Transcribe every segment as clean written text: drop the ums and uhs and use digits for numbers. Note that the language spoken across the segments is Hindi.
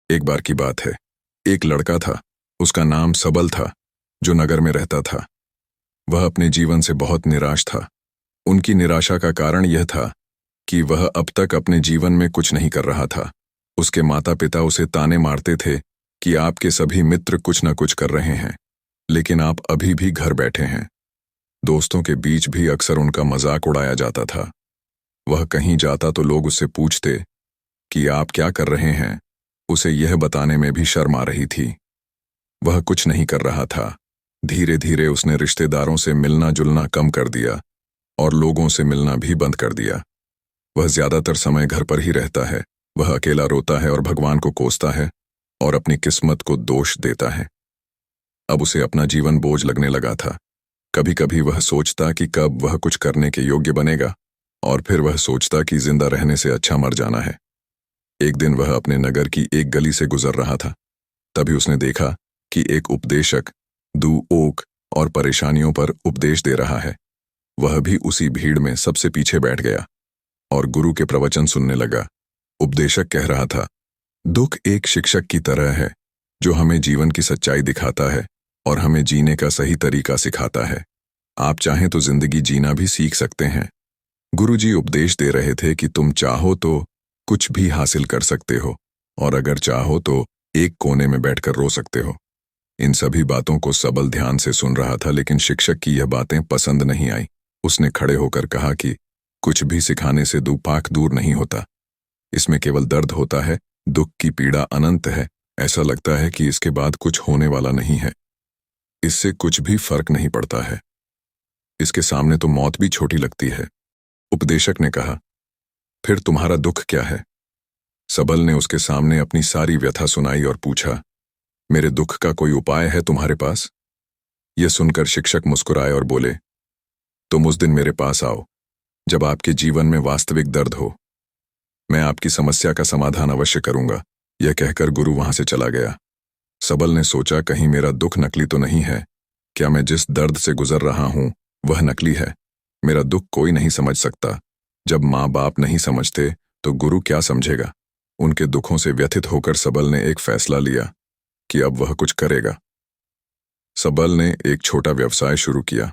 एक बार की बात है। एक लड़का था, उसका नाम सबल था, जो नगर में रहता था। वह अपने जीवन से बहुत निराश था। उनकी निराशा का कारण यह था कि वह अब तक अपने जीवन में कुछ नहीं कर रहा था। उसके माता पिता उसे ताने मारते थे कि आपके सभी मित्र कुछ न कुछ कर रहे हैं, लेकिन आप अभी भी घर बैठे हैं। दोस्तों के बीच भी अक्सर उनका मजाक उड़ाया जाता था। वह कहीं जाता तो लोग उससे पूछते कि आप क्या कर रहे हैं। उसे यह बताने में भी शर्म आ रही थी। वह कुछ नहीं कर रहा था। धीरे धीरे उसने रिश्तेदारों से मिलना जुलना कम कर दिया और लोगों से मिलना भी बंद कर दिया। वह ज्यादातर समय घर पर ही रहता है। वह अकेला रोता है और भगवान को कोसता है और अपनी किस्मत को दोष देता है। अब उसे अपना जीवन बोझ लगने लगा था। कभी कभी वह सोचता कि कब वह कुछ करने के योग्य बनेगा, और फिर वह सोचता कि जिंदा रहने से अच्छा मर जाना है। एक दिन वह अपने नगर की एक गली से गुजर रहा था। तभी उसने देखा कि एक उपदेशक दुओक और परेशानियों पर उपदेश दे रहा है। वह भी उसी भीड़ में सबसे पीछे बैठ गया और गुरु के प्रवचन सुनने लगा। उपदेशक कह रहा था, दुख एक शिक्षक की तरह है जो हमें जीवन की सच्चाई दिखाता है और हमें जीने का सही तरीका सिखाता है। आप चाहें तो जिंदगी जीना भी सीख सकते हैं। गुरुजी उपदेश दे रहे थे कि तुम चाहो तो कुछ भी हासिल कर सकते हो, और अगर चाहो तो एक कोने में बैठकर रो सकते हो। इन सभी बातों को सबल ध्यान से सुन रहा था, लेकिन शिक्षक की यह बातें पसंद नहीं आई। उसने खड़े होकर कहा कि कुछ भी सिखाने से दुपाक दूर नहीं होता। इसमें केवल दर्द होता है, दुख की पीड़ा अनंत है। ऐसा लगता है कि इसके बाद कुछ होने वाला नहीं है। इससे कुछ भी फर्क नहीं पड़ता है। इसके सामने तो मौत भी छोटी लगती है। उपदेशक ने कहा, फिर तुम्हारा दुख क्या है? सबल ने उसके सामने अपनी सारी व्यथा सुनाई और पूछा, मेरे दुख का कोई उपाय है तुम्हारे पास? यह सुनकर शिक्षक मुस्कुराए और बोले, तुम उस दिन मेरे पास आओ जब आपके जीवन में वास्तविक दर्द हो। मैं आपकी समस्या का समाधान अवश्य करूंगा। यह कहकर गुरु वहां से चला गया। सबल ने सोचा, कहीं मेरा दुख नकली तो नहीं है? क्या मैं जिस दर्द से गुजर रहा हूं वह नकली है? मेरा दुख कोई नहीं समझ सकता। जब माँ बाप नहीं समझते तो गुरु क्या समझेगा? उनके दुखों से व्यथित होकर सबल ने एक फैसला लिया कि अब वह कुछ करेगा। सबल ने एक छोटा व्यवसाय शुरू किया,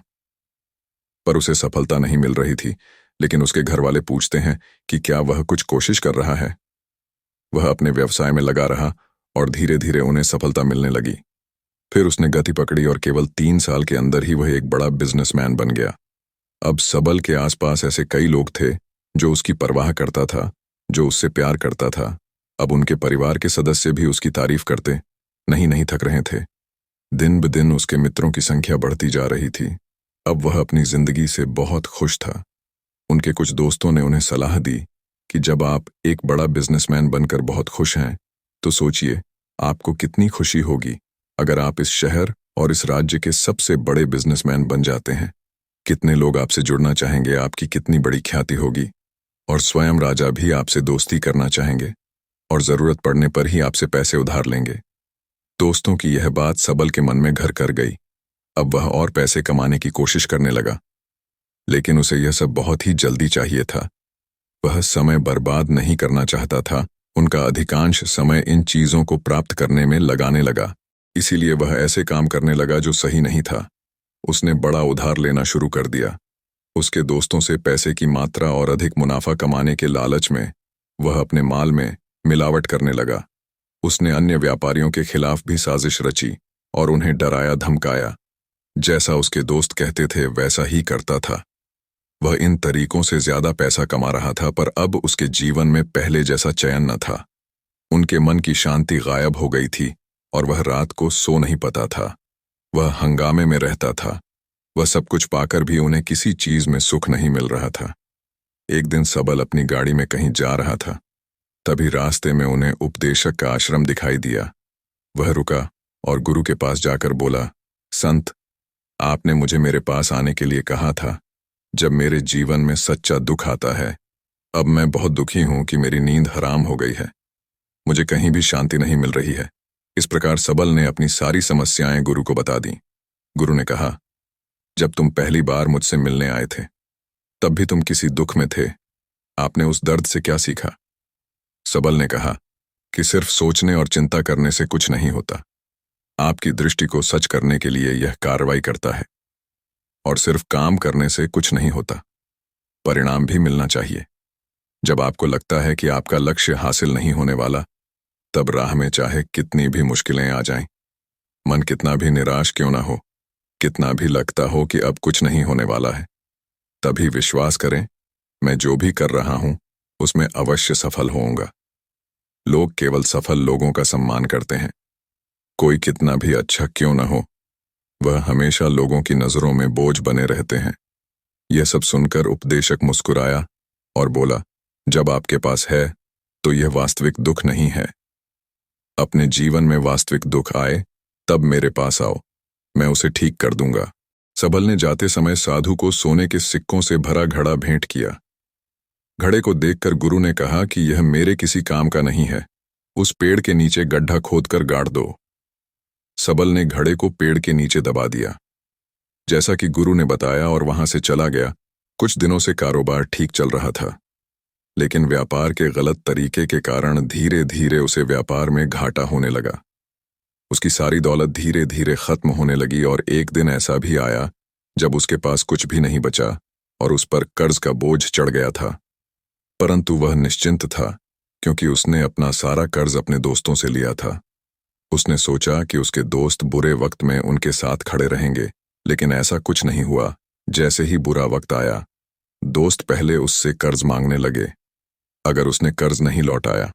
पर उसे सफलता नहीं मिल रही थी। लेकिन उसके घर वाले पूछते हैं कि क्या वह कुछ कोशिश कर रहा है। वह अपने व्यवसाय में लगा रहा और धीरे धीरे उन्हें सफलता मिलने लगी। फिर उसने गति पकड़ी और केवल 3 साल के अंदर ही वह एक बड़ा बिजनेसमैन बन गया। अब सबल के आसपास ऐसे कई लोग थे जो उसकी परवाह करता था, जो उससे प्यार करता था। अब उनके परिवार के सदस्य भी उसकी तारीफ करते नहीं थक रहे थे। दिन ब दिन उसके मित्रों की संख्या बढ़ती जा रही थी। अब वह अपनी जिंदगी से बहुत खुश था। उनके कुछ दोस्तों ने उन्हें सलाह दी कि जब आप एक बड़ा बिजनेसमैन बनकर बहुत खुश हैं, तो सोचिए आपको कितनी खुशी होगी अगर आप इस शहर और इस राज्य के सबसे बड़े बिजनेसमैन बन जाते हैं। कितने लोग आपसे जुड़ना चाहेंगे, आपकी कितनी बड़ी ख्याति होगी, और स्वयं राजा भी आपसे दोस्ती करना चाहेंगे और जरूरत पड़ने पर ही आपसे पैसे उधार लेंगे। दोस्तों की यह बात सबल के मन में घर कर गई। अब वह और पैसे कमाने की कोशिश करने लगा, लेकिन उसे यह सब बहुत ही जल्दी चाहिए था। वह समय बर्बाद नहीं करना चाहता था। उनका अधिकांश समय इन चीजों को प्राप्त करने में लगाने लगा। इसीलिए वह ऐसे काम करने लगा जो सही नहीं था। उसने बड़ा उधार लेना शुरू कर दिया। उसके दोस्तों से पैसे की मात्रा और अधिक मुनाफा कमाने के लालच में वह अपने माल में मिलावट करने लगा। उसने अन्य व्यापारियों के खिलाफ भी साजिश रची और उन्हें डराया धमकाया। जैसा उसके दोस्त कहते थे वैसा ही करता था। वह इन तरीकों से ज्यादा पैसा कमा रहा था, पर अब उसके जीवन में पहले जैसा चैन न था। उनके मन की शांति गायब हो गई थी और वह रात को सो नहीं पाता था। वह हंगामे में रहता था। वह सब कुछ पाकर भी उन्हें किसी चीज में सुख नहीं मिल रहा था। एक दिन सबल अपनी गाड़ी में कहीं जा रहा था। तभी रास्ते में उन्हें उपदेशक का आश्रम दिखाई दिया। वह रुका और गुरु के पास जाकर बोला, संत, आपने मुझे मेरे पास आने के लिए कहा था जब मेरे जीवन में सच्चा दुख आता है। अब मैं बहुत दुखी हूं कि मेरी नींद हराम हो गई है। मुझे कहीं भी शांति नहीं मिल रही है। इस प्रकार सबल ने अपनी सारी समस्याएं गुरु को बता दी। गुरु ने कहा, जब तुम पहली बार मुझसे मिलने आए थे तब भी तुम किसी दुख में थे। आपने उस दर्द से क्या सीखा? सबल ने कहा कि सिर्फ सोचने और चिंता करने से कुछ नहीं होता। आपकी दृष्टि को सच करने के लिए यह कार्रवाई करता है। और सिर्फ काम करने से कुछ नहीं होता, परिणाम भी मिलना चाहिए। जब आपको लगता है कि आपका लक्ष्य हासिल नहीं होने वाला, तब राह में चाहे कितनी भी मुश्किलें आ जाएं, मन कितना भी निराश क्यों ना हो, कितना भी लगता हो कि अब कुछ नहीं होने वाला है, तभी विश्वास करें, मैं जो भी कर रहा हूं उसमें अवश्य सफल होऊंगा। लोग केवल सफल लोगों का सम्मान करते हैं। कोई कितना भी अच्छा क्यों ना हो, वह हमेशा लोगों की नजरों में बोझ बने रहते हैं। यह सब सुनकर उपदेशक मुस्कुराया और बोला, जब आपके पास है तो यह वास्तविक दुख नहीं है। अपने जीवन में वास्तविक दुख आए तब मेरे पास आओ, मैं उसे ठीक कर दूंगा। सबल ने जाते समय साधु को सोने के सिक्कों से भरा घड़ा भेंट किया। घड़े को देखकर गुरु ने कहा कि यह मेरे किसी काम का नहीं है, उस पेड़ के नीचे गड्ढा खोदकर गाड़ दो। सबल ने घड़े को पेड़ के नीचे दबा दिया, जैसा कि गुरु ने बताया, और वहां से चला गया। कुछ दिनों से कारोबार ठीक चल रहा था, लेकिन व्यापार के गलत तरीके के कारण धीरे धीरे उसे व्यापार में घाटा होने लगा। उसकी सारी दौलत धीरे धीरे खत्म होने लगी और एक दिन ऐसा भी आया जब उसके पास कुछ भी नहीं बचा और उस पर कर्ज का बोझ चढ़ गया था। परंतु वह निश्चिंत था, क्योंकि उसने अपना सारा कर्ज अपने दोस्तों से लिया था। उसने सोचा कि उसके दोस्त बुरे वक्त में उनके साथ खड़े रहेंगे, लेकिन ऐसा कुछ नहीं हुआ। जैसे ही बुरा वक्त आया, दोस्त पहले उससे कर्ज मांगने लगे। अगर उसने कर्ज नहीं लौटाया,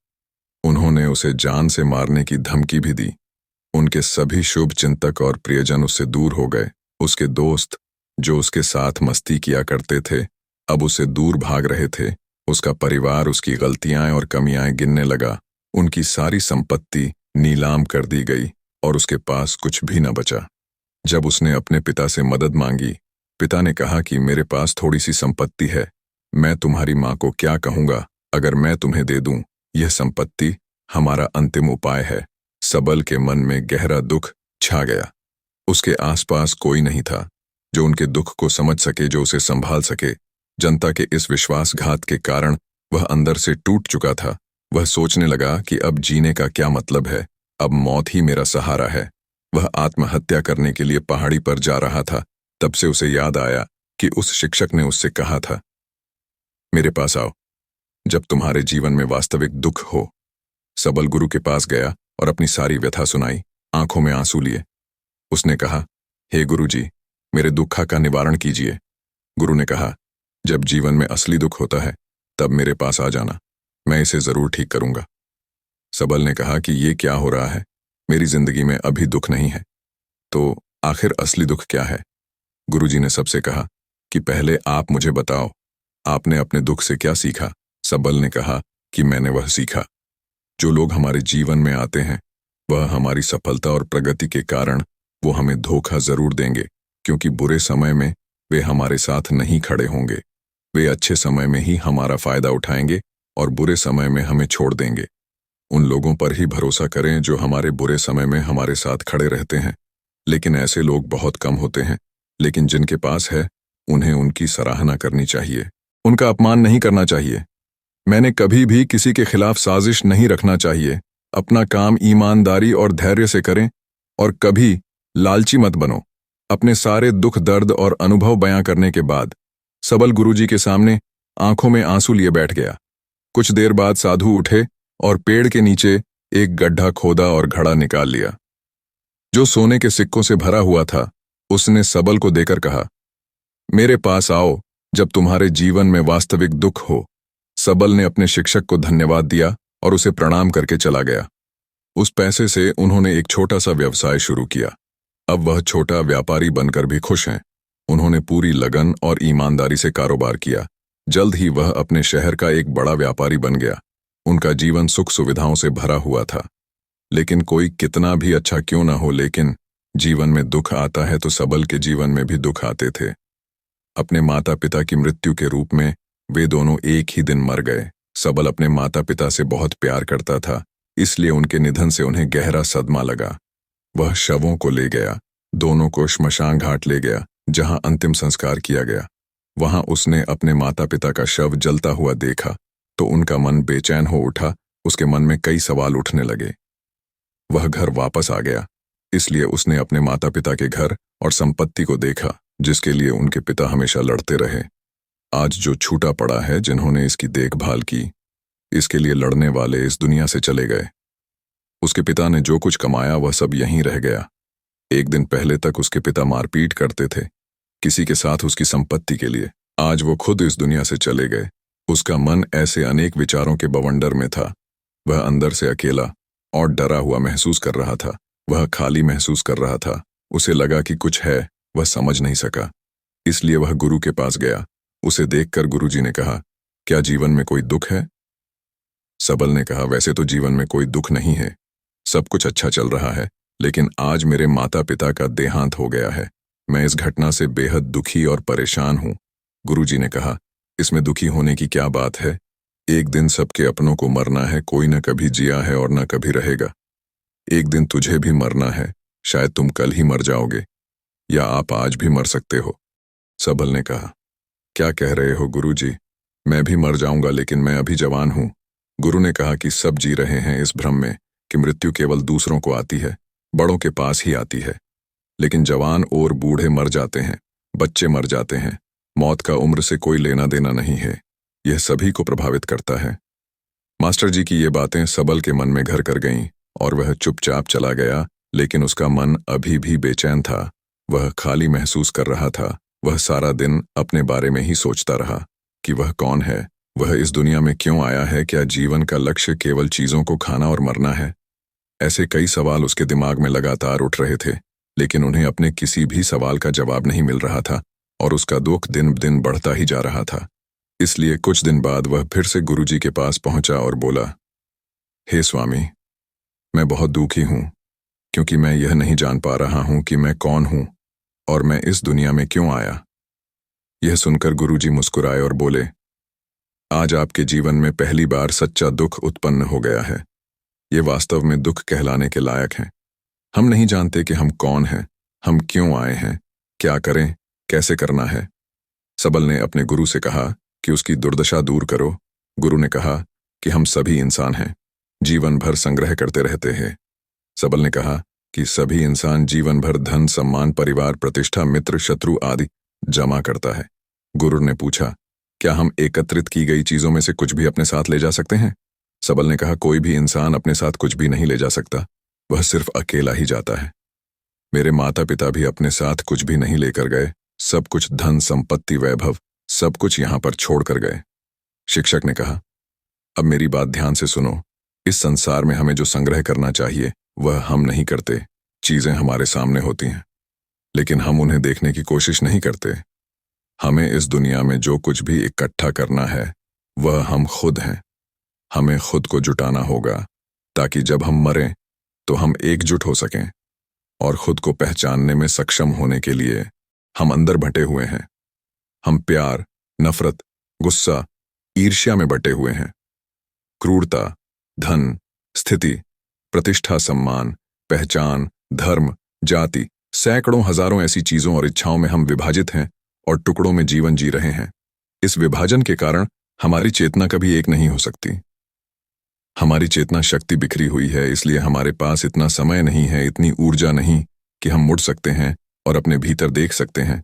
उन्होंने उसे जान से मारने की धमकी भी दी। उनके सभी शुभ चिंतक और प्रियजन उससे दूर हो गए। उसके दोस्त, जो उसके साथ मस्ती किया करते थे, अब उससे दूर भाग रहे थे। उसका परिवार उसकी गलतियां और कमियां गिनने लगा। उनकी सारी संपत्ति नीलाम कर दी गई और उसके पास कुछ भी न बचा। जब उसने अपने पिता से मदद मांगी, पिता ने कहा कि मेरे पास थोड़ी सी संपत्ति है, मैं तुम्हारी माँ को क्या कहूँगा अगर मैं तुम्हें दे दूं। यह संपत्ति हमारा अंतिम उपाय है। सबल के मन में गहरा दुख छा गया। उसके आसपास कोई नहीं था जो उनके दुख को समझ सके, जो उसे संभाल सके। जनता के इस विश्वासघात के कारण वह अंदर से टूट चुका था। वह सोचने लगा कि अब जीने का क्या मतलब है, अब मौत ही मेरा सहारा है। वह आत्महत्या करने के लिए पहाड़ी पर जा रहा था। तब से उसे याद आया कि उस शिक्षक ने उससे कहा था, मेरे पास आओ जब तुम्हारे जीवन में वास्तविक दुख हो। सबल गुरु के पास गया और अपनी सारी व्यथा सुनाई, आंखों में आंसू लिए। उसने कहा, हे गुरुजी, मेरे दुख का निवारण कीजिए। गुरु ने कहा, जब जीवन में असली दुख होता है तब मेरे पास आ जाना, मैं इसे जरूर ठीक करूंगा। सबल ने कहा कि ये क्या हो रहा है, मेरी जिंदगी में अभी दुख नहीं है, तो आखिर असली दुख क्या है? गुरुजी ने सबसे कहा कि पहले आप मुझे बताओ, आपने अपने दुख से क्या सीखा? सबल ने कहा कि मैंने वह सीखा, जो लोग हमारे जीवन में आते हैं वह हमारी सफलता और प्रगति के कारण वो हमें धोखा जरूर देंगे, क्योंकि बुरे समय में वे हमारे साथ नहीं खड़े होंगे। वे अच्छे समय में ही हमारा फायदा उठाएंगे और बुरे समय में हमें छोड़ देंगे। उन लोगों पर ही भरोसा करें जो हमारे बुरे समय में हमारे साथ खड़े रहते हैं। लेकिन ऐसे लोग बहुत कम होते हैं, लेकिन जिनके पास है उन्हें उनकी सराहना करनी चाहिए, उनका अपमान नहीं करना चाहिए। मैंने कभी भी किसी के खिलाफ साजिश नहीं रखना चाहिए। अपना काम ईमानदारी और धैर्य से करें और कभी लालची मत बनो। अपने सारे दुख दर्द और अनुभव बयां करने के बाद सबल गुरुजी के सामने आंखों में आंसू लिए बैठ गया। कुछ देर बाद साधु उठे और पेड़ के नीचे एक गड्ढा खोदा और घड़ा निकाल लिया, जो सोने के सिक्कों से भरा हुआ था। उसने सबल को देकर कहा, मेरे पास आओ जब तुम्हारे जीवन में वास्तविक दुख हो। सबल ने अपने शिक्षक को धन्यवाद दिया और उसे प्रणाम करके चला गया। उस पैसे से उन्होंने एक छोटा सा व्यवसाय शुरू किया। अब वह छोटा व्यापारी बनकर भी खुश हैं। उन्होंने पूरी लगन और ईमानदारी से कारोबार किया। जल्द ही वह अपने शहर का एक बड़ा व्यापारी बन गया। उनका जीवन सुख सुविधाओं से भरा हुआ था। लेकिन कोई कितना भी अच्छा क्यों ना हो, लेकिन जीवन में दुख आता है तो सबल के जीवन में भी दुख आते थे। अपने माता पिता की मृत्यु के रूप में वे दोनों एक ही दिन मर गए। सबल अपने माता पिता से बहुत प्यार करता था, इसलिए उनके निधन से उन्हें गहरा सदमा लगा। वह शवों को ले गया, दोनों को श्मशान घाट ले गया, जहां अंतिम संस्कार किया गया। वहां उसने अपने माता पिता का शव जलता हुआ देखा तो उनका मन बेचैन हो उठा उसके मन में कई सवाल उठने लगे। वह घर वापस आ गया, इसलिए उसने अपने माता पिता के घर और संपत्ति को देखा जिसके लिए उनके पिता हमेशा लड़ते रहे। आज जो छूटा पड़ा है, जिन्होंने इसकी देखभाल की, इसके लिए लड़ने वाले इस दुनिया से चले गए। उसके पिता ने जो कुछ कमाया वह सब यहीं रह गया। एक दिन पहले तक उसके पिता मारपीट करते थे किसी के साथ उसकी संपत्ति के लिए। आज वो खुद इस दुनिया से चले गए। उसका मन ऐसे अनेक विचारों के बवंडर में था। वह अंदर से अकेला और डरा हुआ महसूस कर रहा था। वह खाली महसूस कर रहा था। उसे लगा कि कुछ है, वह समझ नहीं सका। इसलिए वह गुरु के पास गया। उसे देखकर गुरुजी ने कहा, क्या जीवन में कोई दुख है? सबल ने कहा, वैसे तो जीवन में कोई दुख नहीं है, सब कुछ अच्छा चल रहा है, लेकिन आज मेरे माता पिता का देहांत हो गया है। मैं इस घटना से बेहद दुखी और परेशान हूँ। गुरुजी ने कहा, इसमें दुखी होने की क्या बात है? एक दिन सबके अपनों को मरना है। कोई न कभी जिया है और न कभी रहेगा। एक दिन तुझे भी मरना है। शायद तुम कल ही मर जाओगे, या आप आज भी मर सकते हो। सबल ने कहा, क्या कह रहे हो गुरुजी? मैं भी मर जाऊंगा, लेकिन मैं अभी जवान हूं। गुरु ने कहा कि सब जी रहे हैं इस भ्रम में कि मृत्यु केवल दूसरों को आती है, बड़ों के पास ही आती है। लेकिन जवान और बूढ़े मर जाते हैं, बच्चे मर जाते हैं। मौत का उम्र से कोई लेना देना नहीं है। यह सभी को प्रभावित करता है। मास्टर जी की ये बातें सबल के मन में घर कर गईं और वह चुपचाप चला गया, लेकिन उसका मन अभी भी बेचैन था। वह खाली महसूस कर रहा था। वह सारा दिन अपने बारे में ही सोचता रहा कि वह कौन है, वह इस दुनिया में क्यों आया है, क्या जीवन का लक्ष्य केवल चीजों को खाना और मरना है? ऐसे कई सवाल उसके दिमाग में लगातार उठ रहे थे, लेकिन उन्हें अपने किसी भी सवाल का जवाब नहीं मिल रहा था और उसका दुख दिन दिन बढ़ता ही जा रहा था। इसलिए कुछ दिन बाद वह फिर से गुरुजी के पास पहुंचा और बोला, हे स्वामी, मैं बहुत दुखी हूं, क्योंकि मैं यह नहीं जान पा रहा हूं कि मैं कौन हूं और मैं इस दुनिया में क्यों आया। यह सुनकर गुरुजी मुस्कुराए और बोले, आज आपके जीवन में पहली बार सच्चा दुख उत्पन्न हो गया है। ये वास्तव में दुख कहलाने के लायक है। हम नहीं जानते कि हम कौन हैं, हम क्यों आए हैं, क्या करें, कैसे करना है। सबल ने अपने गुरु से कहा कि उसकी दुर्दशा दूर करो। गुरु ने कहा कि हम सभी इंसान हैं, जीवन भर संग्रह करते रहते हैं। सबल ने कहा कि सभी इंसान जीवन भर धन, सम्मान, परिवार, प्रतिष्ठा, मित्र, शत्रु आदि जमा करता है। गुरु ने पूछा, क्या हम एकत्रित की गई चीजों में से कुछ भी अपने साथ ले जा सकते हैं? सबल ने कहा, कोई भी इंसान अपने साथ कुछ भी नहीं ले जा सकता, वह सिर्फ अकेला ही जाता है। मेरे माता पिता भी अपने साथ कुछ भी नहीं लेकर गए। सब कुछ, धन, संपत्ति, वैभव, सब कुछ यहां पर छोड़ कर गए। शिक्षक ने कहा, अब मेरी बात ध्यान से सुनो। इस संसार में हमें जो संग्रह करना चाहिए वह हम नहीं करते। चीजें हमारे सामने होती हैं, लेकिन हम उन्हें देखने की कोशिश नहीं करते। हमें इस दुनिया में जो कुछ भी इकट्ठा करना है वह हम खुद हैं। हमें खुद को जुटाना होगा ताकि जब हम मरें तो हम एकजुट हो सकें। और खुद को पहचानने में सक्षम होने के लिए हम अंदर बंटे हुए हैं। हम प्यार, नफरत, गुस्सा, ईर्ष्या में बंटे हुए हैं। क्रूरता, धन, स्थिति, प्रतिष्ठा, सम्मान, पहचान, धर्म, जाति, सैकड़ों हजारों ऐसी चीजों और इच्छाओं में हम विभाजित हैं और टुकड़ों में जीवन जी रहे हैं। इस विभाजन के कारण हमारी चेतना कभी एक नहीं हो सकती। हमारी चेतना शक्ति बिखरी हुई है, इसलिए हमारे पास इतना समय नहीं है, इतनी ऊर्जा नहीं कि हम मुड़ सकते हैं और अपने भीतर देख सकते हैं।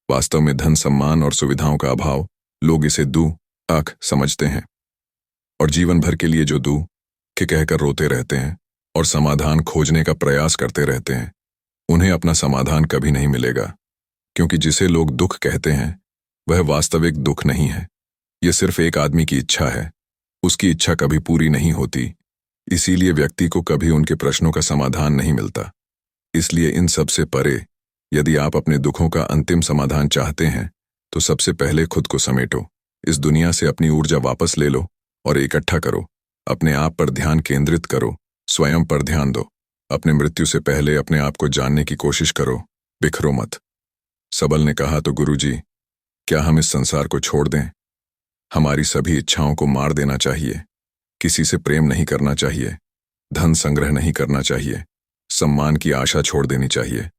वास्तव में धन, सम्मान और सुविधाओं का अभाव, लोग इसे दुख समझते हैं और जीवन भर के लिए जो दुख के कहकर रोते रहते हैं और समाधान खोजने का प्रयास करते रहते हैं, उन्हें अपना समाधान कभी नहीं मिलेगा, क्योंकि जिसे लोग दुख कहते हैं वह वास्तविक दुख नहीं है। यह सिर्फ एक आदमी की इच्छा है। उसकी इच्छा कभी पूरी नहीं होती, इसीलिए व्यक्ति को कभी उनके प्रश्नों का समाधान नहीं मिलता। इसलिए इन सब से परे, यदि आप अपने दुखों का अंतिम समाधान चाहते हैं तो सबसे पहले खुद को समेटो। इस दुनिया से अपनी ऊर्जा वापस ले लो और इकट्ठा करो। अपने आप पर ध्यान केंद्रित करो, स्वयं पर ध्यान दो। अपने मृत्यु से पहले अपने आप को जानने की कोशिश करो, बिखरो मत। सबल ने कहा, तो गुरुजी, क्या हम इस संसार को छोड़ दें? हमारी सभी इच्छाओं को मार देना चाहिए। किसी से प्रेम नहीं करना चाहिए, धन संग्रह नहीं करना चाहिए, सम्मान की आशा छोड़ देनी चाहिए।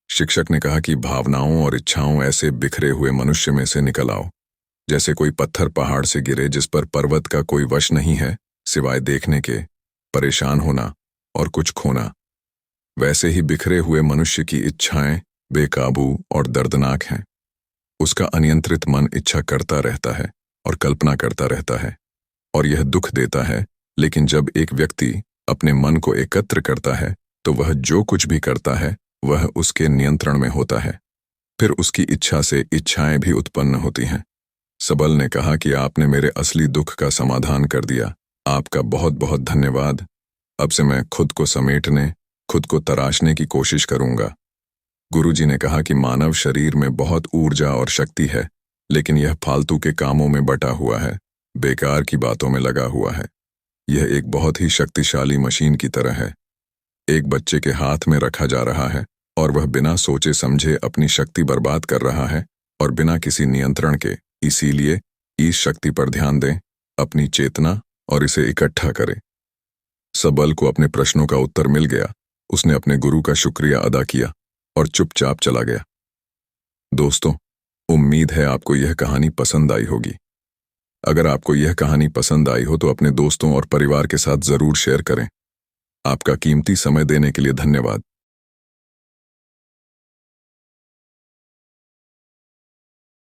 शिक्षक ने कहा कि भावनाओं और इच्छाओं ऐसे बिखरे हुए मनुष्य में से निकल आओ, जैसे कोई पत्थर पहाड़ से गिरे जिस पर पर्वत का कोई वश नहीं है सिवाय देखने के परेशान होना और कुछ खोना। वैसे ही बिखरे हुए मनुष्य की इच्छाएं बेकाबू और दर्दनाक हैं। उसका अनियंत्रित मन इच्छा करता रहता है और कल्पना करता रहता है, और यह दुख देता है। लेकिन जब एक व्यक्ति अपने मन को एकत्र करता है तो वह जो कुछ भी करता है वह उसके नियंत्रण में होता है। फिर उसकी इच्छा से इच्छाएं भी उत्पन्न होती हैं। सबल ने कहा कि आपने मेरे असली दुख का समाधान कर दिया। आपका बहुत बहुत धन्यवाद। अब से मैं खुद को समेटने, खुद को तराशने की कोशिश करूंगा। गुरुजी ने कहा कि मानव शरीर में बहुत ऊर्जा और शक्ति है, लेकिन यह फालतू के कामों में बटा हुआ है, बेकार की बातों में लगा हुआ है। यह एक बहुत ही शक्तिशाली मशीन की तरह है। एक बच्चे के हाथ में रखा जा रहा है और वह बिना सोचे समझे अपनी शक्ति बर्बाद कर रहा है और बिना किसी नियंत्रण के। इसीलिए इस शक्ति पर ध्यान दें, अपनी चेतना, और इसे इकट्ठा करें। सबल को अपने प्रश्नों का उत्तर मिल गया। उसने अपने गुरु का शुक्रिया अदा किया और चुपचाप चला गया। दोस्तों, उम्मीद है आपको यह कहानी पसंद आई होगी। अगर आपको यह कहानी पसंद आई हो तो अपने दोस्तों और परिवार के साथ जरूर शेयर करें। आपका कीमती समय देने के लिए धन्यवाद।